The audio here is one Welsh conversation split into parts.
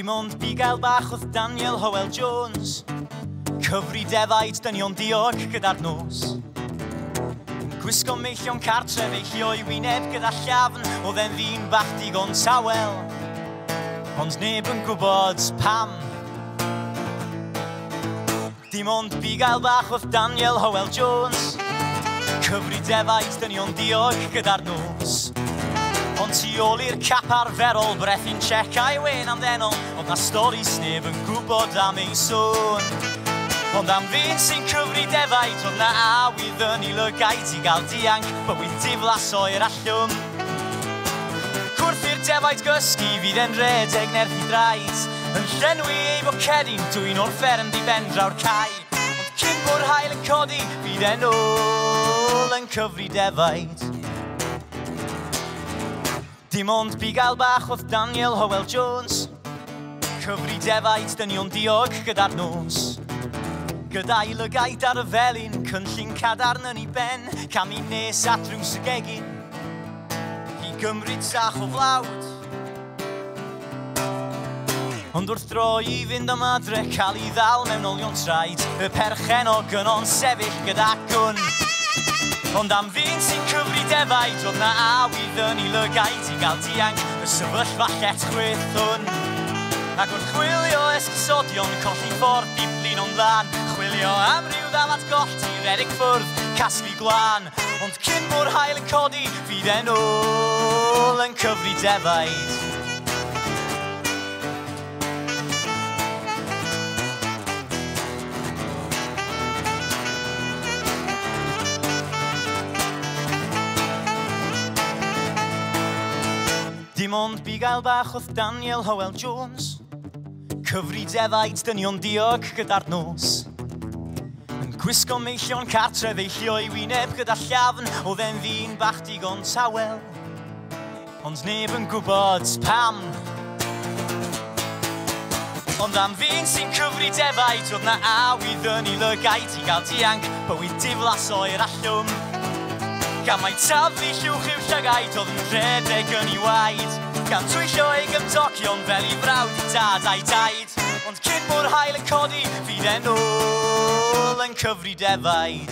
Dim ond bugail bach oedd Daniel Hywel Jones, cyfri defaid dynion diog gyda'r nos. Gwisgo meillion cartre feillio i wyneb gyda llafn, oedd e'n ddyn bach digon tawel, ond neb yn gwybod pam. Dim ond bugail bach oedd Daniel Hywel Jones, cyfri defaid dynion diog gyda'r nos. Ond tu ôl i'r cap arferol, brethi'n check a'i wen am ddenol, ond na stori sneb yn gwybod am ei sôn. Ond am ddyn sy'n cyfri defaid, oedd na awydd yn ei lygaid i gael dianc, bywyd diflas o'r allwm. Cwrth i'r defaid gysgu, fydd e'n redeg nerth i draed, yn llenwi ei bocedin, dwi'n o'r fferm di ben draw'r cai. Ond cyn bod hael yn codi, fydd e'n ôl yn cyfri defaid. Dim ond bugail bach oedd Daniel Hywel Jones, cyfri defaid dynion diog gyda'r nos. Gyda'i lygaid ar y felin, cynllun cadarn yn ei ben, cam i nes at drws y gegin, i gymryd sach o flawd. Ond wrth dro i fynd am adre, cael i ddal mewn olion traed, y perchenog yn o'n sefyll gyda gwn. Ond am ddyn sy'n cyfri defaid, oedd na awydd yn ei lygaid i gael dianc, y sefyllfa llet chwythwn. Ac wrth chwilio esgusodion, colli ffordd diblin o'n ddan, chwilio am ryw ddam atgollti, redeg ffwrdd, casglu gwlan. Ond cyn bod hael yn codi, fydd e'n ôl yn cyfri defaid. Dim ond bugail bach oedd Daniel Hywel Jones, cyfri defaid dynion diog gyda'r nos. Yn gwisgo meillion cartre feillio i wyneb gyda llafn, oedd e'n ddyn bach digon tawel, ond neb yn gwybod pam. Ond am ddyn sy'n cyfri defaid, oedd na awydd yn ei lygaid i gael dianc, bywyd diflas o'r allwm. Gan mai taflu llwch i'w llygaid, oedd yn rhedeg yn ei waed, gan twyllio ei gymdogion fel i frawd i dad a'i daid. Ond cyn bod hael yn codi, fydd e'n ôl yn cyfri defaid.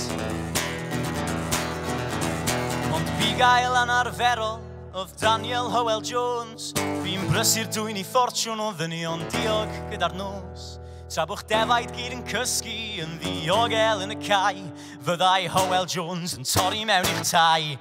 Ond bugail anarferol oedd Daniel Hywel Jones, fi'n brysu'r dwy'n i ffortiwn o ddynion diog gyda'r nos. Tra bo'ch defaid gyd yn cysgu yn ddiogel yn y cae, fyddai Hywel Jones yn torri mewn i'ch tai.